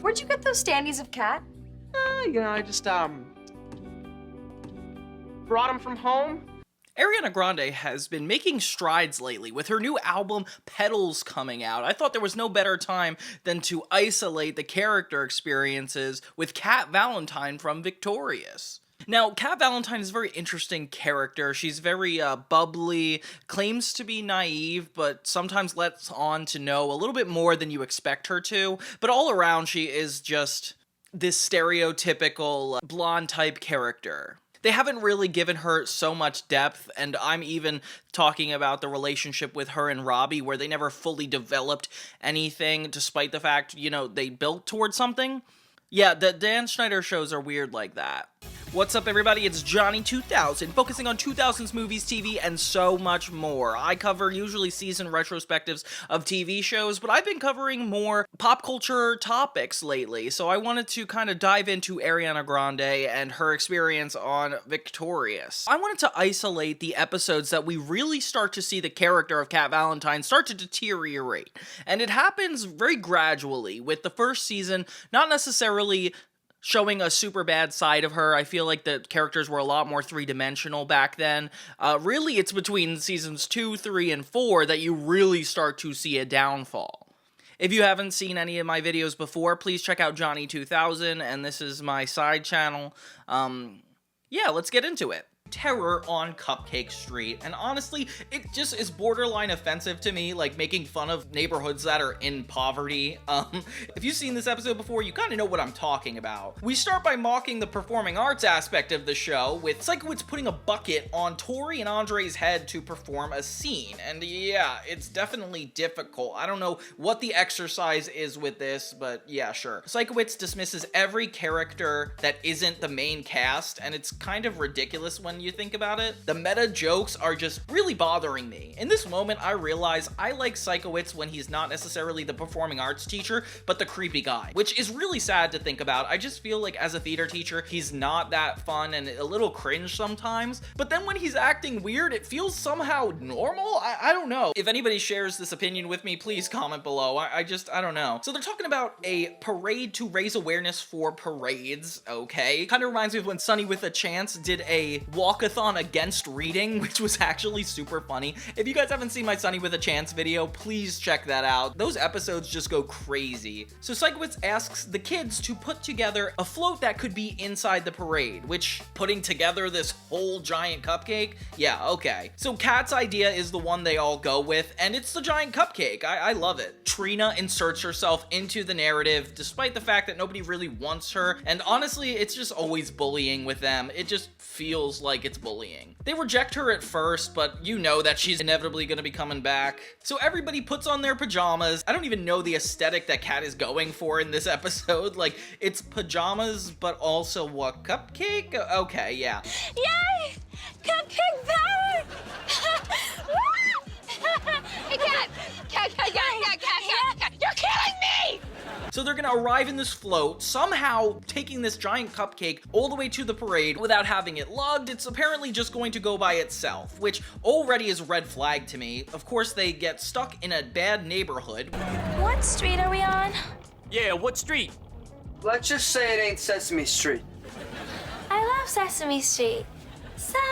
Where'd you get those standees of Cat? I just, brought them from home. Ariana Grande has been making strides lately with her new album Petals coming out. I thought there was no better time than to isolate the character experiences with Cat Valentine from Victorious. Now, Cat Valentine is a very interesting character. She's very bubbly, claims to be naive, but sometimes lets on to know a little bit more than you expect her to. But all around, she is just this stereotypical blonde type character. They haven't really given her so much depth, and I'm even talking about the relationship with her and Robbie, where they never fully developed anything, despite the fact, they built towards something. Yeah, the Dan Schneider shows are weird like that. What's up, everybody? It's Johnny 2000, focusing on 2000s movies, TV, and so much more. I cover usually season retrospectives of TV shows, but I've been covering more pop culture topics lately, so I wanted to kind of dive into Ariana Grande and her experience on Victorious. I wanted to isolate the episodes that we really start to see the character of Cat Valentine start to deteriorate, and it happens very gradually, with the first season not necessarily showing a super bad side of her. I feel like the characters were a lot more three-dimensional back then. Really, it's between seasons 2, 3, and 4 that you really start to see a downfall. If you haven't seen any of my videos before, please check out Johnny 2000, and this is my side channel. Yeah, let's get into it. Terror on Cupcake Street, and honestly, it just is borderline offensive to me, like making fun of neighborhoods that are in poverty. If you've seen this episode before, you kind of know what I'm talking about. We start by mocking the performing arts aspect of the show, with Sikowitz putting a bucket on Tori and Andre's head to perform a scene, and yeah, it's definitely difficult. I don't know what the exercise is with this, but yeah, sure. Sikowitz dismisses every character that isn't the main cast, and it's kind of ridiculous when you think about it. The meta jokes are just really bothering me. In this moment, I realize I like Sikowitz when he's not necessarily the performing arts teacher, but the creepy guy, which is really sad to think about. I just feel like as a theater teacher, he's not that fun and a little cringe sometimes, but then when he's acting weird, it feels somehow normal? I don't know. If anybody shares this opinion with me, please comment below. I don't know. So they're talking about a parade to raise awareness for parades, okay? Kind of reminds me of when Sunny with a Chance did a walkathon against reading, which was actually super funny. If you guys haven't seen my Sunny with a Chance video, please check that out. Those episodes just go crazy. So Sikowitz asks the kids to put together a float that could be inside the parade, which putting together this whole giant cupcake? Yeah, okay. So Kat's idea is the one they all go with, and it's the giant cupcake. I love it. Trina inserts herself into the narrative, despite the fact that nobody really wants her, and honestly, it's just always bullying with them. It just feels like it's bullying. They reject her at first, but you know that she's inevitably gonna be coming back. So everybody puts on their pajamas. I don't even know the aesthetic that Kat is going for in this episode. Like, it's pajamas, but also what, cupcake? Okay, yeah. Yay! Cupcake back! Hey, Cat! Cat! You're killing me! So they're gonna arrive in this float, somehow taking this giant cupcake all the way to the parade without having it lugged. It's apparently just going to go by itself, which already is a red flag to me. Of course, they get stuck in a bad neighborhood. What street are we on? Yeah, what street? Let's just say it ain't Sesame Street. I love Sesame Street. Sunny.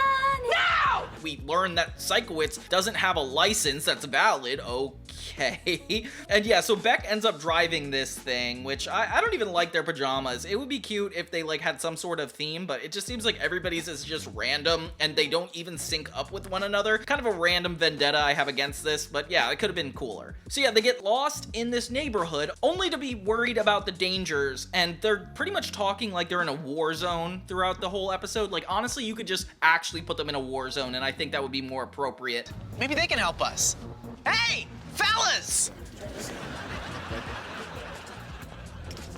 No! We learn that Sikowitz doesn't have a license that's valid. Okay. And yeah, so Beck ends up driving this thing, which I don't even like their pajamas. It would be cute if they like had some sort of theme, but it just seems like everybody's is just random and they don't even sync up with one another. Kind of a random vendetta I have against this, but yeah, it could have been cooler. So yeah, they get lost in this neighborhood only to be worried about the dangers, and they're pretty much talking like they're in a war zone throughout the whole episode. Like, honestly, you could just actually put them in a war zone, and I think that would be more appropriate. Maybe they can help us. Hey, fellas!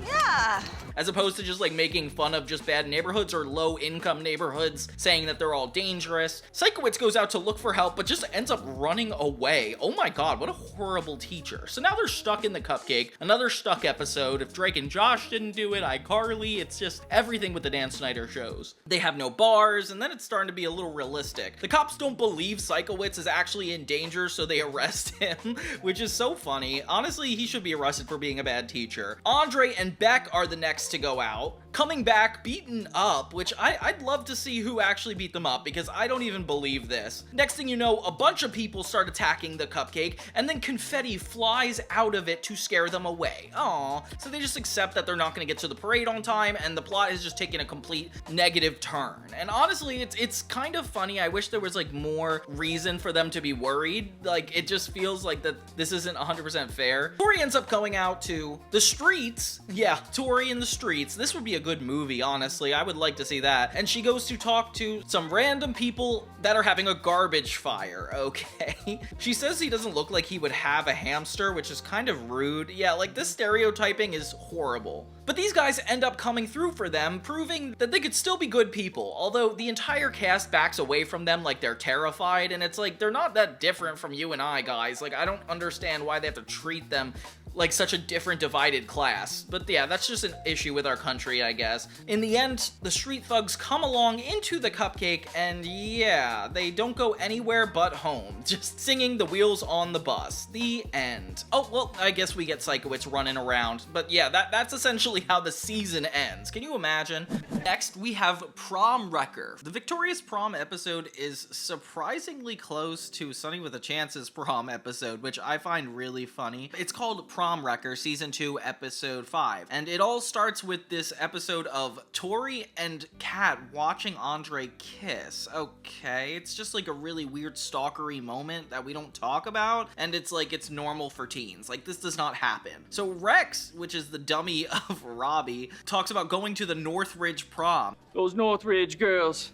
Yeah. as opposed to just like making fun of just bad neighborhoods or low income neighborhoods, saying that they're all dangerous. Psychowitz goes out to look for help, but just ends up running away. Oh my god, what a horrible teacher. So now they're stuck in the Cupcake, another stuck episode. If Drake and Josh didn't do it, iCarly, it's just everything with the Dan Schneider shows. They have no bars, and then it's starting to be a little realistic. The cops don't believe Psychowitz is actually in danger, so they arrest him, which is so funny. Honestly, he should be arrested for being a bad teacher. Andre and Beck are the next to go out, coming back beaten up, which I'd love to see who actually beat them up, because I don't even believe this. Next thing you know, a bunch of people start attacking the Cupcake, and then confetti flies out of it to scare them away. Aww. So they just accept that they're not going to get to the parade on time, and the plot is just taking a complete negative turn. And honestly, it's kind of funny. I wish there was like more reason for them to be worried. Like, it just feels like that this isn't 100% fair. Tori ends up going out to the streets. Yeah, Tori in the streets. This would be a good movie, honestly. I would like to see that. And she goes to talk to some random people that are having a garbage fire, okay? She says he doesn't look like he would have a hamster, which is kind of rude. Yeah, like, this stereotyping is horrible. But these guys end up coming through for them, proving that they could still be good people, although the entire cast backs away from them like they're terrified, and it's like, they're not that different from you and I, guys. Like, I don't understand why they have to treat them like such a different divided class. But yeah, that's just an issue with our country, I guess. In the end, the street thugs come along into the Cupcake, and yeah, they don't go anywhere but home, just singing The Wheels on the Bus. The end. Oh, well, I guess we get Psychowitz running around, but yeah, that's essentially how the season ends. Can you imagine? Next, we have Prom Wrecker. The Victorious Prom episode is surprisingly close to Sunny with a Chance's prom episode, which I find really funny. It's called Prom Wrecker Season 2, Episode 5. And it all starts with this episode of Tori and Cat watching Andre kiss. Okay, it's just like a really weird stalkery moment that we don't talk about, and it's like it's normal for teens. Like, this does not happen. So Rex, which is the dummy of Robbie, talks about going to the Northridge prom. Those Northridge girls.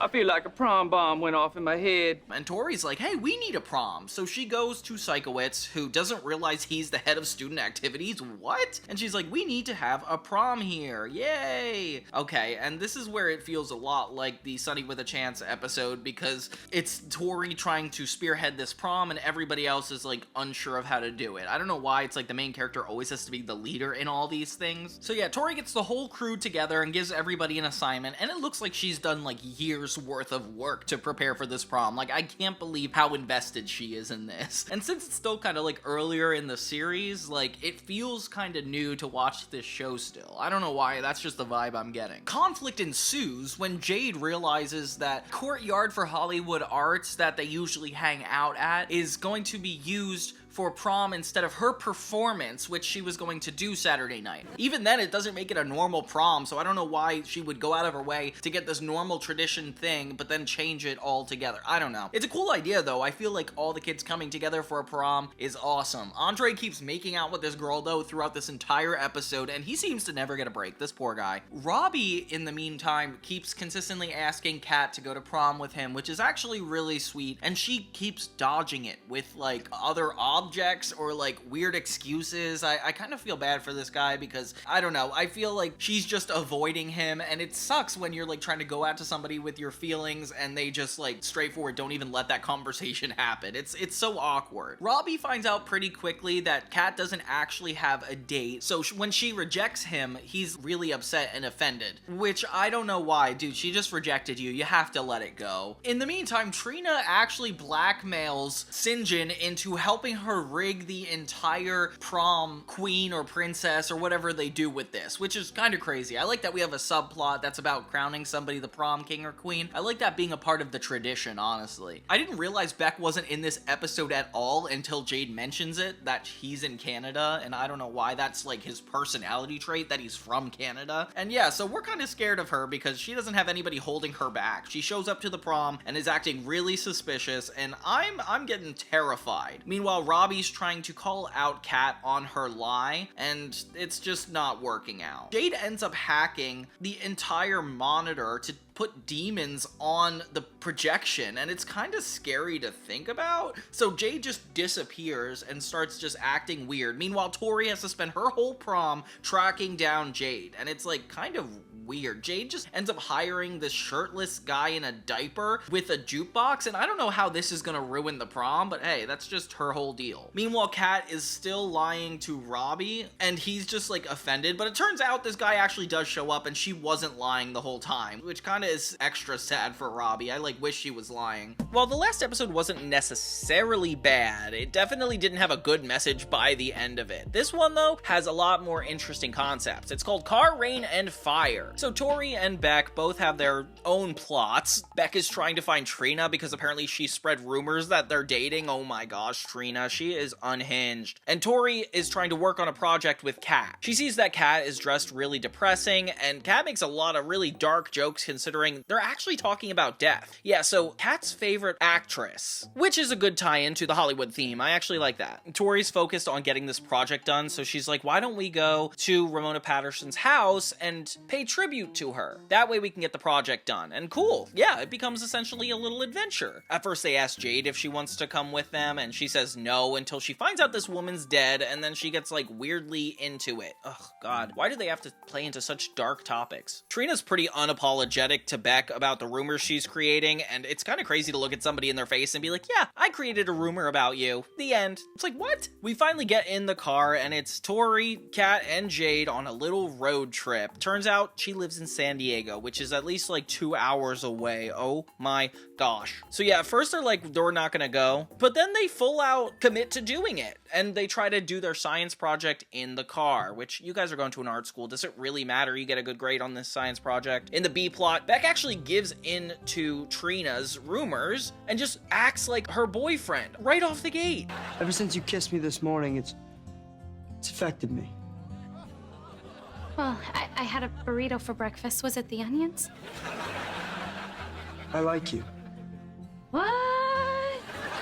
I feel like a prom bomb went off in my head. And Tori's like, hey, we need a prom. So she goes to Psychowitz, who doesn't realize he's the head of student activities. What? And she's like, we need to have a prom here. Yay! Okay, and this is where it feels a lot like the Sunny with a Chance episode, because it's Tori trying to spearhead this prom and everybody else is like unsure of how to do it. I don't know why it's like the main character always has to be the leader in all these things. So yeah, Tori gets the whole crew together and gives everybody an assignment, and it looks like she's done like years worth of work to prepare for this prom. Like, I can't believe how invested she is in this. And since it's still kind of like earlier in the series, like, it feels kind of new to watch this show still. I don't know why, that's just the vibe I'm getting. Conflict ensues when Jade realizes that Courtyard for Hollywood Arts that they usually hang out at is going to be used for prom instead of her performance, which she was going to do Saturday night. Even then, it doesn't make it a normal prom, so I don't know why she would go out of her way to get this normal tradition thing, but then change it all together. I don't know. It's a cool idea, though. I feel like all the kids coming together for a prom is awesome. Andre keeps making out with this girl, though, throughout this entire episode, and he seems to never get a break, this poor guy. Robbie, in the meantime, keeps consistently asking Kat to go to prom with him, which is actually really sweet, and she keeps dodging it with, like, other objects or like weird excuses. I kind of feel bad for this guy because I don't know, I feel like she's just avoiding him, and it sucks when you're like trying to go out to somebody with your feelings and they just like straightforward don't even let that conversation happen. It's so awkward. Robbie finds out pretty quickly that Kat doesn't actually have a date, so when she rejects him, he's really upset and offended, which I don't know why. Dude, she just rejected you. You have to let it go. In the meantime, Trina actually blackmails Sinjin into helping her rig the entire prom queen or princess or whatever they do with this, which is kind of crazy. I like that we have a subplot that's about crowning somebody the prom king or queen. I like that being a part of the tradition, honestly. I didn't realize Beck wasn't in this episode at all until Jade mentions it, that he's in Canada, and I don't know why. That's like his personality trait, that he's from Canada. And yeah, so we're kind of scared of her because she doesn't have anybody holding her back. She shows up to the prom and is acting really suspicious, and I'm getting terrified. Meanwhile, Robbie's trying to call out Kat on her lie, and it's just not working out. Jade ends up hacking the entire monitor to put demons on the projection, and it's kind of scary to think about. So Jade just disappears and starts just acting weird. Meanwhile, Tori has to spend her whole prom tracking down Jade, and it's like kind of weird. Jade just ends up hiring this shirtless guy in a diaper with a jukebox, and I don't know how this is gonna ruin the prom, but hey, that's just her whole deal. Meanwhile, Cat is still lying to Robbie, and he's just like offended, but it turns out this guy actually does show up and she wasn't lying the whole time, which kind of is extra sad for Robbie. I like wish she was lying. While the last episode wasn't necessarily bad, it definitely didn't have a good message by the end of it. This one though has a lot more interesting concepts. It's called Car, Rain, and Fire. So Tori and Beck both have their own plots. Beck is trying to find Trina because apparently she spread rumors that they're dating. Oh my gosh, Trina, she is unhinged. And Tori is trying to work on a project with Cat. She sees that Cat is dressed really depressing, and Cat makes a lot of really dark jokes considering they're actually talking about death. Yeah, so Cat's favorite actress, which is a good tie-in to the Hollywood theme. I actually like that. Tori's focused on getting this project done, so she's like, why don't we go to Ramona Patterson's house and pay tribute to her? That way we can get the project done. And cool, yeah, it becomes essentially a little adventure. At first they ask Jade if she wants to come with them, and she says no until she finds out this woman's dead, and then she gets like weirdly into it. Ugh, God, why do they have to play into such dark topics? Trina's pretty unapologetic to Beck about the rumors she's creating, and it's kind of crazy to look at somebody in their face and be like, yeah, I created a rumor about you. The end. It's like, what? We finally get in the car, and it's Tori, Cat, and Jade on a little road trip. Turns out she lives in San Diego, which is at least like 2 hours away. Oh my gosh. So yeah, at first they're like, we're not gonna go, but then they full out commit to doing it, and they try to do their science project in the car, which you guys are going to an art school. Does it really matter you get a good grade on this science project? In the B plot, Beck actually gives in to Trina's rumors and just acts like her boyfriend right off the gate. Ever since you kissed me this morning, it's affected me. Well, I had a burrito for breakfast. Was it the onions? I like you. What?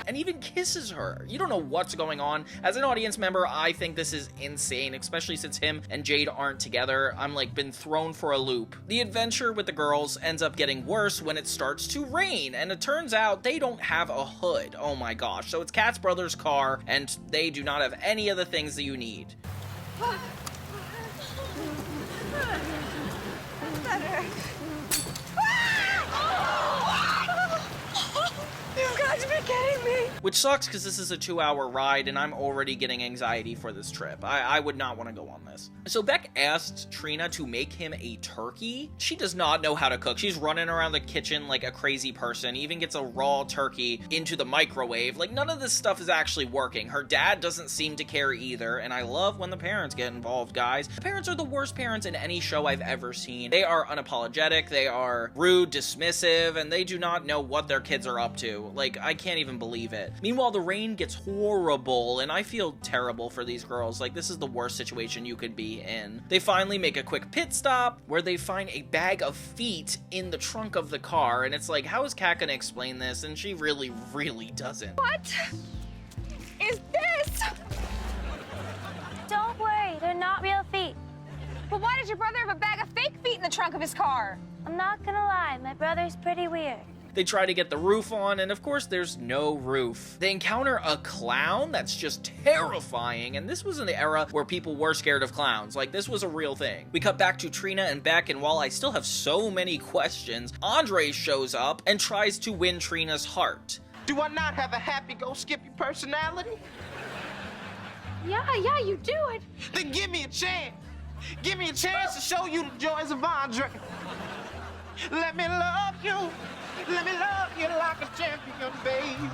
And even kisses her. You don't know what's going on. As an audience member, I think this is insane, especially since him and Jade aren't together. I'm like been thrown for a loop. The adventure with the girls ends up getting worse when it starts to rain, and it turns out they don't have a hood. Oh my gosh. So it's Cat's brother's car, and they do not have any of the things that you need. You've got to be kidding me! Which sucks because this is a 2-hour ride and I'm already getting anxiety for this trip. I would not want to go on this. So Beck asked Trina to make him a turkey. She does not know how to cook. She's running around the kitchen like a crazy person, even gets a raw turkey into the microwave. Like, none of this stuff is actually working. Her dad doesn't seem to care either, and I love when the parents get involved, guys. The parents are the worst parents in any show I've ever seen. They are unapologetic, they are rude, dismissive, and they do not know what their kids are up to. Like, I can't even believe it. Meanwhile, the rain gets horrible, and I feel terrible for these girls. Like, this is the worst situation you could be in. They finally make a quick pit stop where they find a bag of feet in the trunk of the car, and it's like, how is Kat gonna explain this? And she really, really doesn't. What is this? Don't worry, they're not real feet. But why does your brother have a bag of fake feet in the trunk of his car? I'm not gonna lie, my brother's pretty weird. They try to get the roof on, and of course there's no roof. They encounter a clown that's just terrifying, and this was in the era where people were scared of clowns. Like, this was a real thing. We cut back to Trina and Beck, and while I still have so many questions, Andre shows up and tries to win Trina's heart. Do I not have a happy-go-skippy personality? Yeah, you do it. Then give me a chance. Give me a chance to show you the joys of Andre. Let me love you. Let me love you like a champion, babe.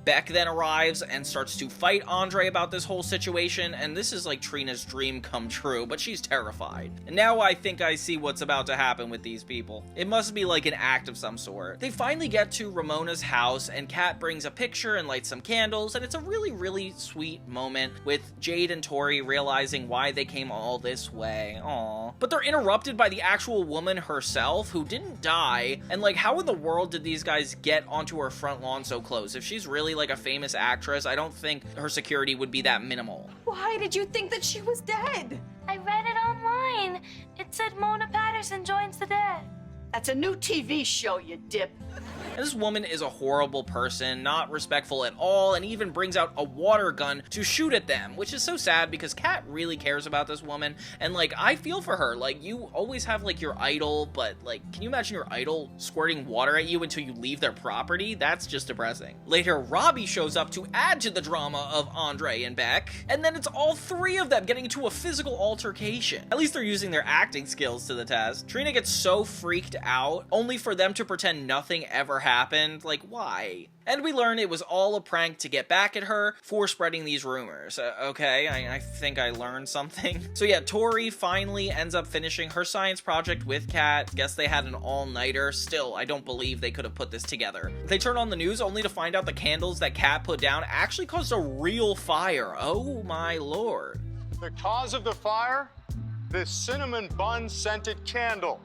Beck then arrives and starts to fight Andre about this whole situation, and this is like Trina's dream come true, but she's terrified. And now I think I see what's about to happen with these people. It must be like an act of some sort. They finally get to Ramona's house, and Kat brings a picture and lights some candles, and it's a really, really sweet moment with Jade and Tori realizing why they came all this way. Aww. But they're interrupted by the actual woman herself, who didn't die, and like, how in the world did these guys get onto her front lawn so close? If she's really like a famous actress, I don't think her security would be that minimal. Why did you think that she was dead? I read it online. It said Mona Patterson joins the dead. That's a new TV show, you dip. This woman is a horrible person, not respectful at all, and even brings out a water gun to shoot at them, which is so sad because Cat really cares about this woman, and like, I feel for her. Like, you always have like your idol, but like, can you imagine your idol squirting water at you until you leave their property? That's just depressing. Later, Robbie shows up to add to the drama of Andre and Beck, and then it's all three of them getting into a physical altercation. At least they're using their acting skills to the test. Trina gets so freaked out, only for them to pretend nothing ever happened. Like, why? And we learn it was all a prank to get back at her for spreading these rumors. Okay, I think I learned something. So yeah, Tori finally ends up finishing her science project with Kat. Guess they had an all-nighter. Still, I don't believe they could have put this together. They turn on the news only to find out the candles that Kat put down actually caused a real fire. Oh my lord. The cause of the fire? This cinnamon bun scented candle.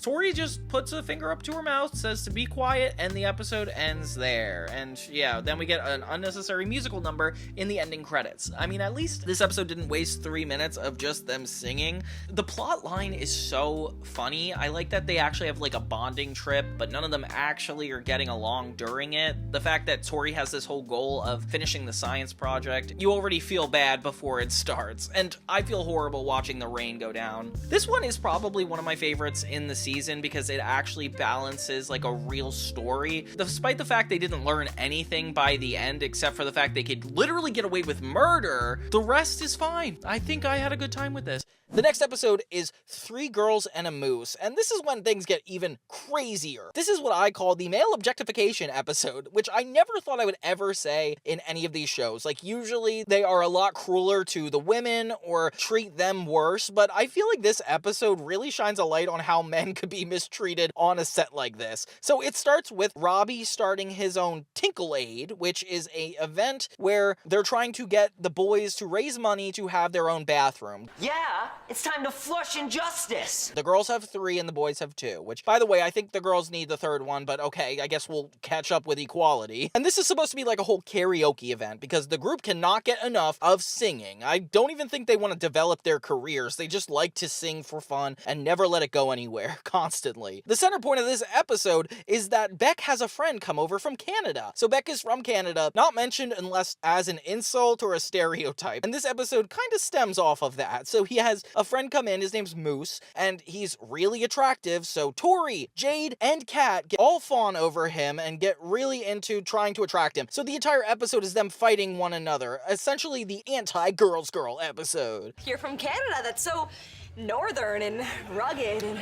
Tori just puts a finger up to her mouth, says to be quiet, and the episode ends there. And yeah, then we get an unnecessary musical number in the ending credits. I mean, at least this episode didn't waste 3 minutes of just them singing. The plot line is so funny. I like that they actually have like a bonding trip, but none of them actually are getting along during it. The fact that Tori has this whole goal of finishing the science project, you already feel bad before it starts. And I feel horrible watching the rain go down. This one is probably one of my favorites in the season because it actually balances like a real story. Despite the fact they didn't learn anything by the end except for the fact they could literally get away with murder, the rest is fine. I think I had a good time with this. The next episode is 3 Girls and a Moose, and this is when things get even crazier. This is what I call the male objectification episode, which I never thought I would ever say in any of these shows. Like, usually they are a lot crueler to the women or treat them worse, but I feel like this episode really shines a light on how men could be mistreated on a set like this. So it starts with Robbie starting his own Tinkle Aid, which is an event where they're trying to get the boys to raise money to have their own bathroom. Yeah, it's time to flush injustice. The girls have 3 and the boys have 2, which, by the way, I think the girls need the 3rd one, but okay, I guess we'll catch up with equality. And this is supposed to be like a whole karaoke event because the group cannot get enough of singing. I don't even think they want to develop their careers. They just like to sing for fun and never let it go anywhere, constantly. The center point of this episode is that Beck has a friend come over from Canada. So Beck is from Canada, not mentioned unless as an insult or a stereotype. And this episode kind of stems off of that. So he has a friend come in, his name's Moose, and he's really attractive, so Tori, Jade, and Kat all fawn over him and get really into trying to attract him. So the entire episode is them fighting one another, essentially the anti-girls girl episode. You're from Canada, that's so northern and rugged and...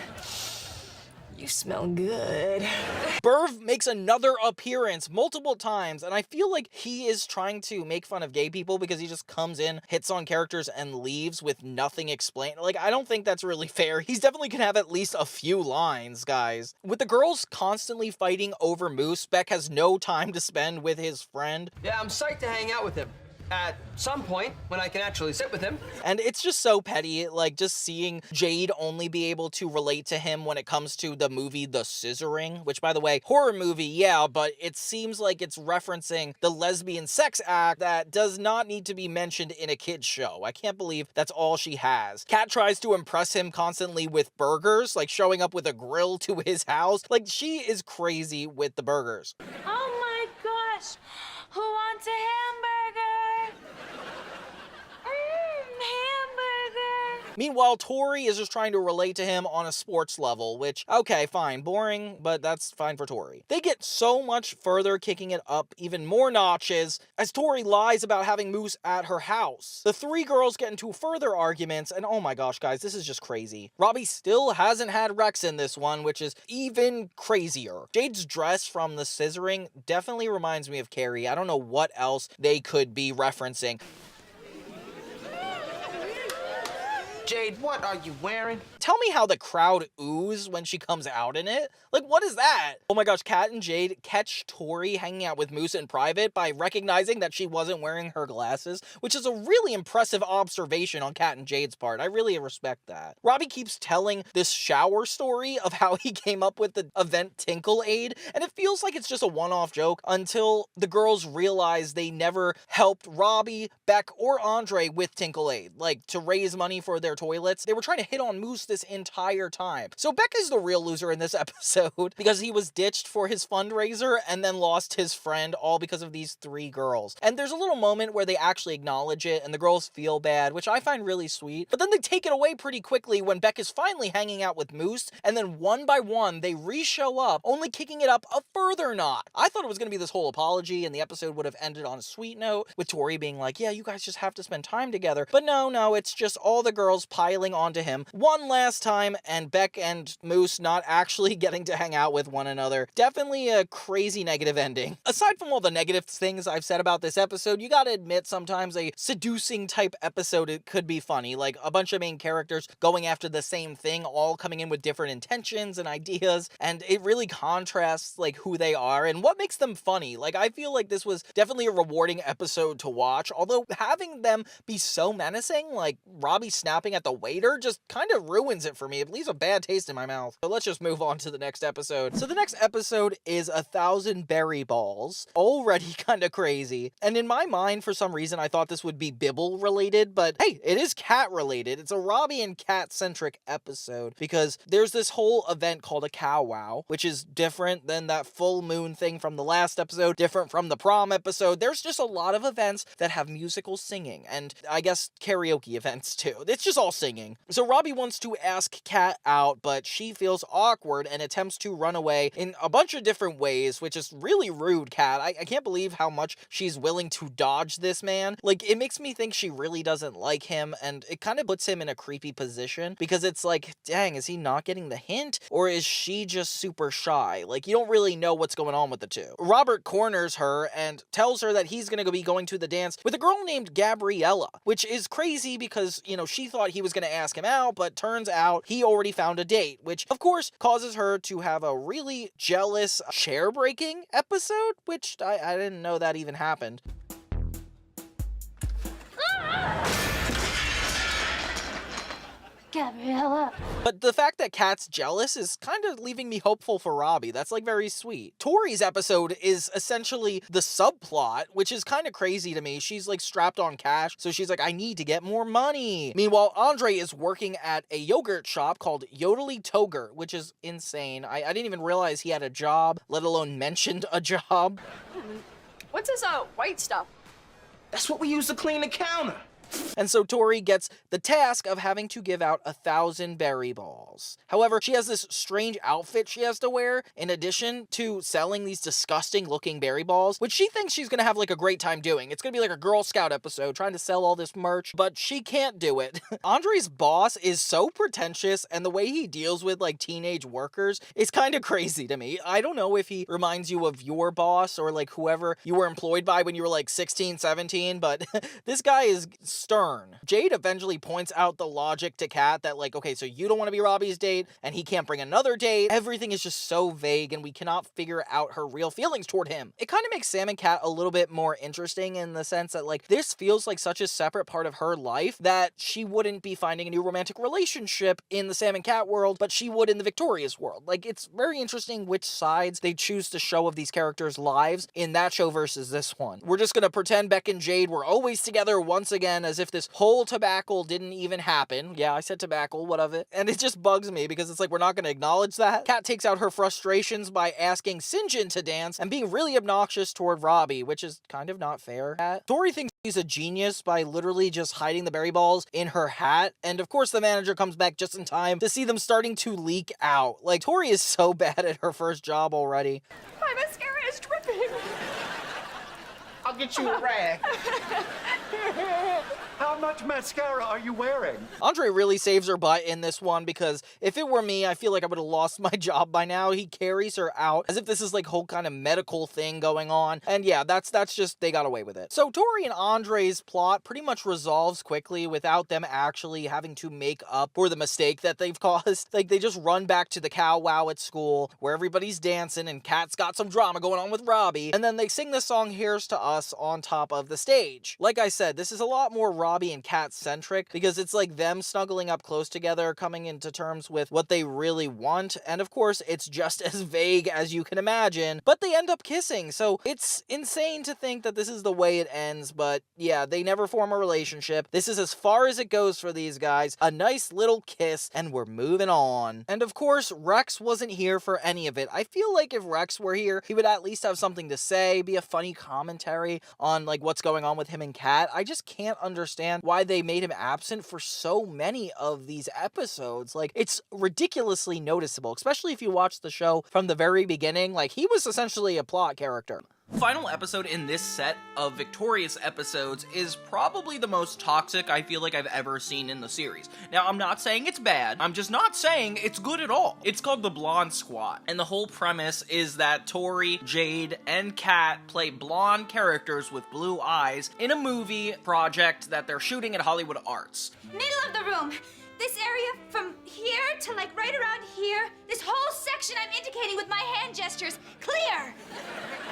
you smell good. Burv makes another appearance multiple times, and I feel like he is trying to make fun of gay people because he just comes in, hits on characters, and leaves with nothing explained. Like, I don't think that's really fair. He's definitely gonna have at least a few lines, guys. With the girls constantly fighting over Moose, Beck has no time to spend with his friend. Yeah, I'm psyched to hang out with him. At some point, when I can actually sit with him. And it's just so petty, like, just seeing Jade only be able to relate to him when it comes to the movie The Scissoring, which, by the way, horror movie, yeah, but it seems like it's referencing the lesbian sex act that does not need to be mentioned in a kid's show. I can't believe that's all she has. Kat tries to impress him constantly with burgers, like showing up with a grill to his house. Like, she is crazy with the burgers. Oh my gosh! Who wants a hamburger? Hamburger! Meanwhile, Tori is just trying to relate to him on a sports level, which, okay, fine, boring, but that's fine for Tori. They get so much further, kicking it up even more notches, as Tori lies about having Moose at her house. The 3 girls get into further arguments, and oh my gosh, guys, this is just crazy. Robbie still hasn't had Rex in this one, which is even crazier. Jade's dress from The Scissoring definitely reminds me of Carrie. I don't know what else they could be referencing. Jade, what are you wearing? Tell me how the crowd oohs when she comes out in it. Like, what is that? Oh my gosh, Kat and Jade catch Tori hanging out with Moose in private by recognizing that she wasn't wearing her glasses, which is a really impressive observation on Kat and Jade's part. I really respect that. Robbie keeps telling this shower story of how he came up with the event Tinkle Aid, and it feels like it's just a one-off joke until the girls realize they never helped Robbie, Beck, or Andre with Tinkle Aid, like to raise money for their their toilets. They were trying to hit on Moose this entire time. So Beck is the real loser in this episode because he was ditched for his fundraiser and then lost his friend, all because of these 3 girls. And there's a little moment where they actually acknowledge it and the girls feel bad, which I find really sweet. But then they take it away pretty quickly when Beck is finally hanging out with Moose, and then one by one they re-show up, only kicking it up a further knot. I thought it was going to be this whole apology and the episode would have ended on a sweet note with Tori being like, yeah, you guys just have to spend time together. But no, it's just all the girls piling onto him one last time, and Beck and Moose not actually getting to hang out with one another. Definitely a crazy negative ending. Aside from all the negative things I've said about this episode, you gotta admit sometimes a seducing type episode, it could be funny. Like a bunch of main characters going after the same thing, all coming in with different intentions and ideas, and it really contrasts like who they are and what makes them funny. Like I feel like this was definitely a rewarding episode to watch, although having them be so menacing, like Robbie snapping at the waiter, just kind of ruins it for me. It leaves a bad taste in my mouth. So let's just move on to the next episode. So the next episode is 1,000 Berry Balls. Already kind of crazy. And in my mind, for some reason, I thought this would be Bibble related, but hey, it is cat related. It's a Robbie and cat centric episode because there's this whole event called a cow wow, which is different than that full moon thing from the last episode, different from the prom episode. There's just a lot of events that have musical singing and I guess karaoke events too. It's just all singing. So Robbie wants to ask Cat out, but she feels awkward and attempts to run away in a bunch of different ways, which is really rude, Cat. I can't believe how much she's willing to dodge this man. Like, it makes me think she really doesn't like him, and it kind of puts him in a creepy position because it's like, dang, is he not getting the hint? Or is she just super shy? Like, you don't really know what's going on with the two. Robert corners her and tells her that he's gonna be going to the dance with a girl named Gabriella, which is crazy because, you know, she thought he was gonna ask him out, but turns out he already found a date, which of course causes her to have a really jealous chair-breaking episode, which I didn't know that even happened. Gabriella. But the fact that Kat's jealous is kind of leaving me hopeful for Robbie. That's like very sweet. Tori's episode is essentially the subplot, which is kind of crazy to me. She's like strapped on cash, so she's like, I need to get more money. Meanwhile, Andre is working at a yogurt shop called Yodely Togurt, which is insane. I didn't even realize he had a job, let alone mentioned a job. What's this white stuff? That's what we use to clean the counter. And so Tori gets the task of having to give out 1,000 berry balls. However, she has this strange outfit she has to wear in addition to selling these disgusting looking berry balls, which she thinks she's gonna have like a great time doing. It's gonna be like a Girl Scout episode trying to sell all this merch, but she can't do it. Andre's boss is so pretentious, and the way he deals with like teenage workers is kind of crazy to me. I don't know if he reminds you of your boss or like whoever you were employed by when you were like 16, 17, but this guy is stern. Jade eventually points out the logic to Kat that like, okay, so you don't want to be Robbie's date and he can't bring another date. Everything is just so vague and we cannot figure out her real feelings toward him. It kind of makes Sam and Kat a little bit more interesting in the sense that like this feels like such a separate part of her life that she wouldn't be finding a new romantic relationship in the Sam and Kat world, but she would in the Victorious world. Like, it's very interesting which sides they choose to show of these characters' lives in that show versus this one. We're just gonna pretend Beck and Jade were always together once again as if this whole tobacco didn't even happen. Yeah, I said tobacco, what of it? And it just bugs me because it's like we're not gonna acknowledge that. Kat takes out her frustrations by asking Sinjin to dance and being really obnoxious toward Robbie, which is kind of not fair. Tori thinks she's a genius by literally just hiding the berry balls in her hat, and of course the manager comes back just in time to see them starting to leak out. Like, Tori is so bad at her first job already. My mascara is dripping. I'll get you a rag. How much mascara are you wearing? Andre really saves her butt in this one because if it were me, I feel like I would have lost my job by now. He carries her out as if this is like whole kind of medical thing going on. And yeah, that's just, they got away with it. So Tori and Andre's plot pretty much resolves quickly without them actually having to make up for the mistake that they've caused. Like, they just run back to the cow wow at school where everybody's dancing and Kat's got some drama going on with Robbie. And then they sing the song Here's to Us on top of the stage. Like I said, this is a lot more Robbie Robbie and Cat centric, because it's like them snuggling up close together, coming into terms with what they really want, and of course it's just as vague as you can imagine, but they end up kissing, so it's insane to think that this is the way it ends. But yeah, they never form a relationship. This is as far as it goes for these guys. A nice little kiss, and we're moving on. And of course, Rex wasn't here for any of it. I feel like if Rex were here, he would at least have something to say, be a funny commentary on like what's going on with him and Cat. I just can't understand why they made him absent for so many of these episodes. Like, it's ridiculously noticeable, especially if you watch the show from the very beginning. Like, he was essentially a plot character. Final episode in this set of Victorious episodes is probably the most toxic I feel like I've ever seen in the series. Now, I'm not saying it's bad, I'm just not saying it's good at all. It's called the Blonde Squad, and the whole premise is that Tori, Jade, and Kat play blonde characters with blue eyes in a movie project that they're shooting at Hollywood Arts. Middle of the room. This area from here to like right around here, this whole section I'm indicating with my hand gestures. Clear!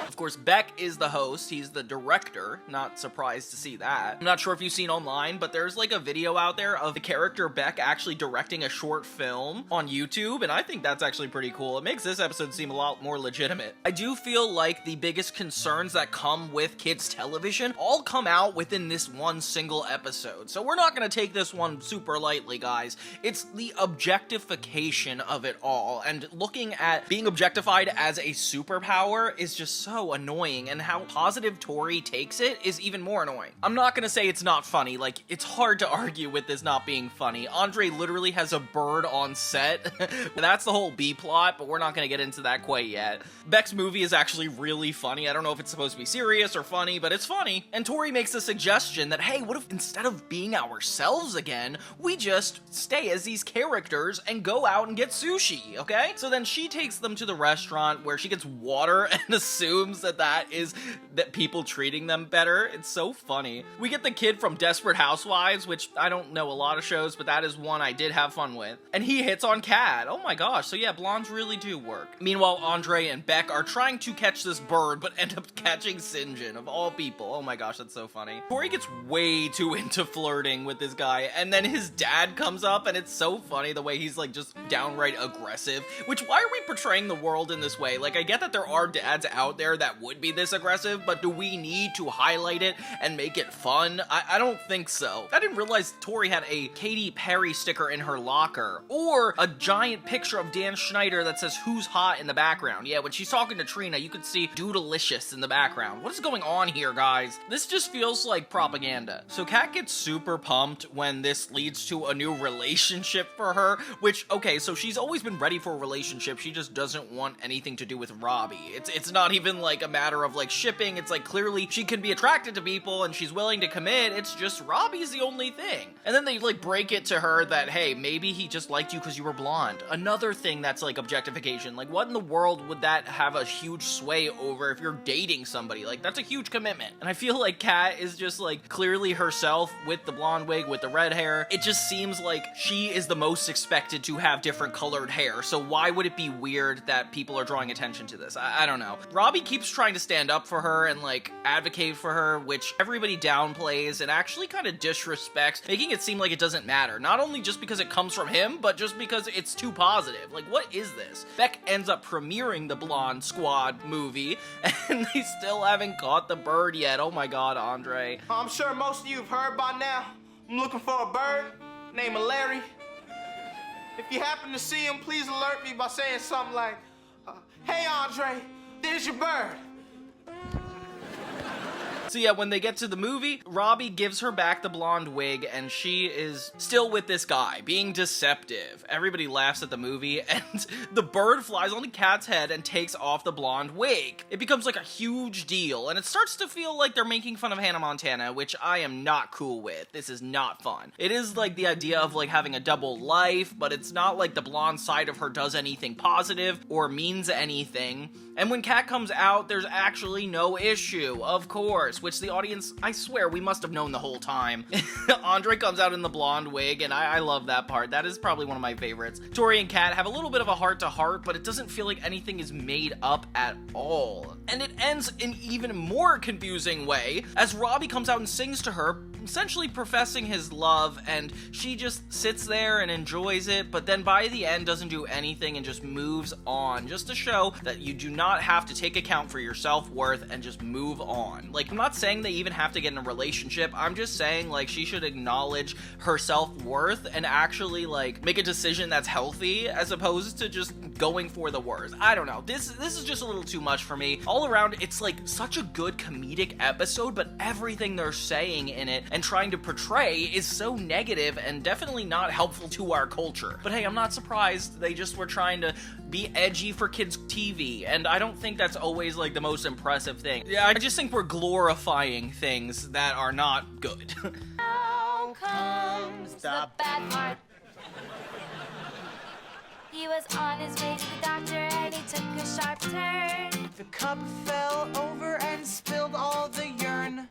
Of course, Beck is the host. He's the director. Not surprised to see that. I'm not sure if you've seen online, but there's like a video out there of the character Beck actually directing a short film on YouTube, and I think that's actually pretty cool. It makes this episode seem a lot more legitimate. I do feel like the biggest concerns that come with kids' television all come out within this one single episode, so we're not gonna take this one super lightly, guys. It's the objectification of it all, and looking at being objectified as a superpower is just so annoying, and how positive Tori takes it is even more annoying. I'm not gonna say it's not funny. Like, it's hard to argue with this not being funny. Andre literally has a bird on set. That's the whole B plot, but we're not gonna get into that quite yet. Beck's movie is actually really funny. I don't know if it's supposed to be serious or funny, but it's funny. And Tori makes a suggestion that, hey, what if instead of being ourselves again, we just stay as these characters and go out and get sushi, okay? So then she takes them to the restaurant where she gets water and assumes that people treating them better. It's so funny. We get the kid from Desperate Housewives, which I don't know a lot of shows, but that is one I did have fun with. And he hits on Cat. Oh my gosh. So yeah, blondes really do work. Meanwhile, Andre and Beck are trying to catch this bird, but end up catching St. John, of all people. Oh my gosh, that's so funny. Tori gets way too into flirting with this guy, and then his dad comes up, and it's so funny the way he's like just downright aggressive. Which, why are we portraying the world in this way? Like, I get that there are dads out there that would be this aggressive, but do we need to highlight it and make it fun? I don't think so. I didn't realize Tori had a Katy Perry sticker in her locker, or a giant picture of Dan Schneider that says "Who's Hot" in the background. Yeah, when she's talking to Trina, you could see Doodalicious in the background. What is going on here, guys? This just feels like propaganda. So Kat gets super pumped when this leads to a new relationship for her, which, okay, so she's always been ready for a relationship, she just doesn't want anything to do with Robbie. It's not even like a matter of like shipping. It's like clearly she can be attracted to people and she's willing to commit. It's just Robbie's the only thing. And then they like break it to her that, hey, maybe he just liked you because you were blonde. Another thing that's like objectification. Like, what in the world would that have a huge sway over if you're dating somebody? Like, that's a huge commitment. And I feel like Kat is just like clearly herself with the blonde wig, with the red hair. It just seems like she is the most expected to have different colored hair. So why would it be weird that people are drawing attention to this? I don't know. Robbie keeps trying to stand up for her and like advocate for her, which everybody downplays and actually kind of disrespects, making it seem like it doesn't matter. Not only just because it comes from him, but just because it's too positive. Like, what is this? Beck ends up premiering the Blonde Squad movie, and they still haven't caught the bird yet. Oh my god, Andre. I'm sure most of you have heard by now. I'm looking for a bird named Larry. If you happen to see him, please alert me by saying something like, "Hey, Andre, there's your bird." So yeah, when they get to the movie, Robbie gives her back the blonde wig, and she is still with this guy, being deceptive. Everybody laughs at the movie, and the bird flies on the Cat's head and takes off the blonde wig. It becomes like a huge deal, and it starts to feel like they're making fun of Hannah Montana, which I am not cool with. This is not fun. It is like the idea of like having a double life, but it's not like the blonde side of her does anything positive or means anything. And when Cat comes out, there's actually no issue, of course, which the audience, I swear, we must have known the whole time. Andre comes out in the blonde wig, and I love that part. That is probably one of my favorites. Tori and Cat have a little bit of a heart-to-heart, but it doesn't feel like anything is made up at all. And it ends in even more confusing way, as Robbie comes out and sings to her, essentially professing his love, and she just sits there and enjoys it, but then by the end doesn't do anything and just moves on, just to show that you do not have to take account for your self-worth and just move on. Like, I'm not saying they even have to get in a relationship, I'm just saying, like, she should acknowledge her self-worth and actually, like, make a decision that's healthy as opposed to just going for the worst. I don't know, this is just a little too much for me. All around, it's like such a good comedic episode, but everything they're saying in it and trying to portray is so negative and definitely not helpful to our culture. But hey, I'm not surprised. They just were trying to be edgy for kids' TV, and I don't think that's always like the most impressive thing. Yeah, I just think we're glorifying things that are not good. Now comes the bad part. He was on his way to the doctor and he took a sharp turn. The cup fell over and spilled all the urine.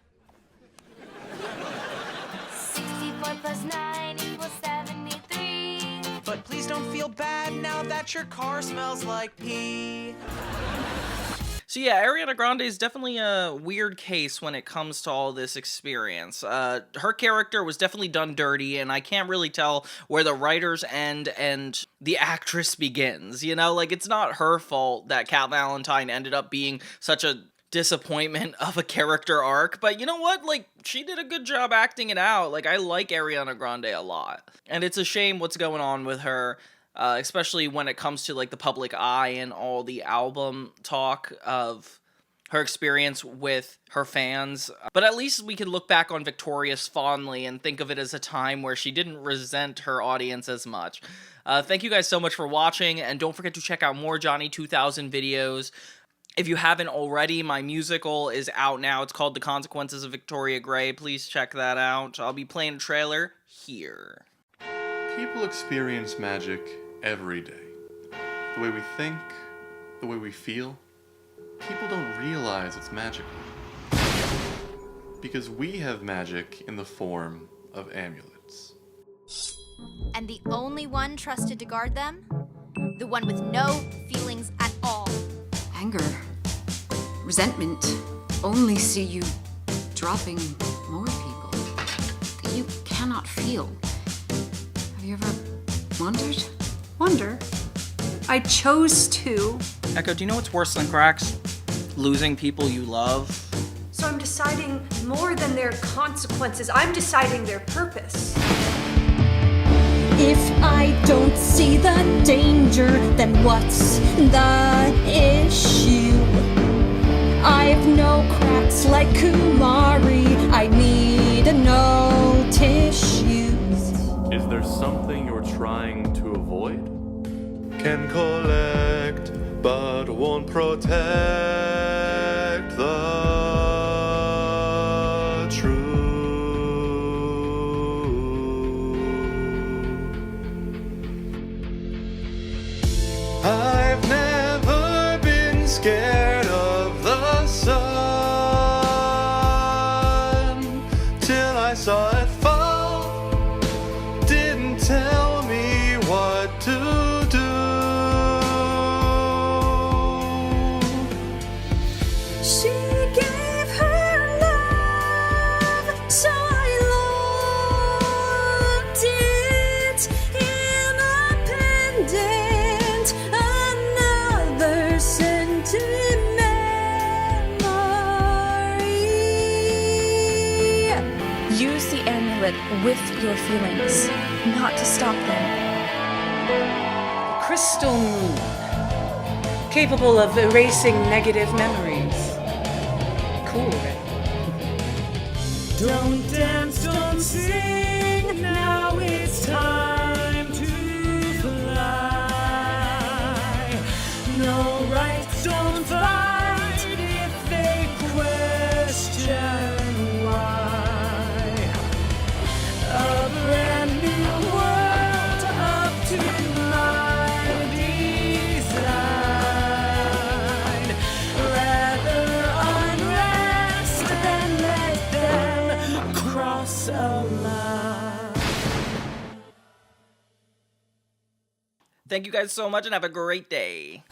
64 plus 9 equals 73. But please don't feel bad now that your car smells like pee. So yeah, Ariana Grande is definitely a weird case when it comes to all this experience. Her character was definitely done dirty, and I can't really tell where the writers end and the actress begins. You know, like, it's not her fault that Cat Valentine ended up being such a disappointment of a character arc, but you know what? Like, she did a good job acting it out. Like, I like Ariana Grande a lot, and it's a shame what's going on with her. Especially when it comes to, like, the public eye and all the album talk of her experience with her fans. But at least we can look back on Victorious fondly and think of it as a time where she didn't resent her audience as much. Thank you guys so much for watching, and don't forget to check out more Johnny 2000 videos. If you haven't already, my musical is out now. It's called The Consequences of Victoria Gray. Please check that out. I'll be playing a trailer here. People experience magic every day. The way we think, the way we feel. People don't realize it's magical. Because we have magic in the form of amulets. And the only one trusted to guard them? The one with no feelings at all. Anger, resentment, only see you dropping more people that you cannot feel. Have you ever wondered? Wonder? I chose to. Echo, do you know what's worse than cracks? Losing people you love. So I'm deciding more than their consequences. I'm deciding their purpose. If I don't see the danger, then what's the issue? I've no cracks like Kumari. I need no tissues. Is there something you're trying to avoid? Can collect, but won't protect the truth. I've never been scared of the sun till I saw it fall. Didn't tell me what to do. She gave her love, so I loved it. Independent, another sentient memory. Use the amulet with your feelings, not to stop them. Crystal moon, capable of erasing negative memories. Cool, right? Don't dance, don't sing, now it's time to fly. No rights, don't fight if they question why. A brand new world up to my design. Rather unrest than let them cross a line. Thank you guys so much and have a great day.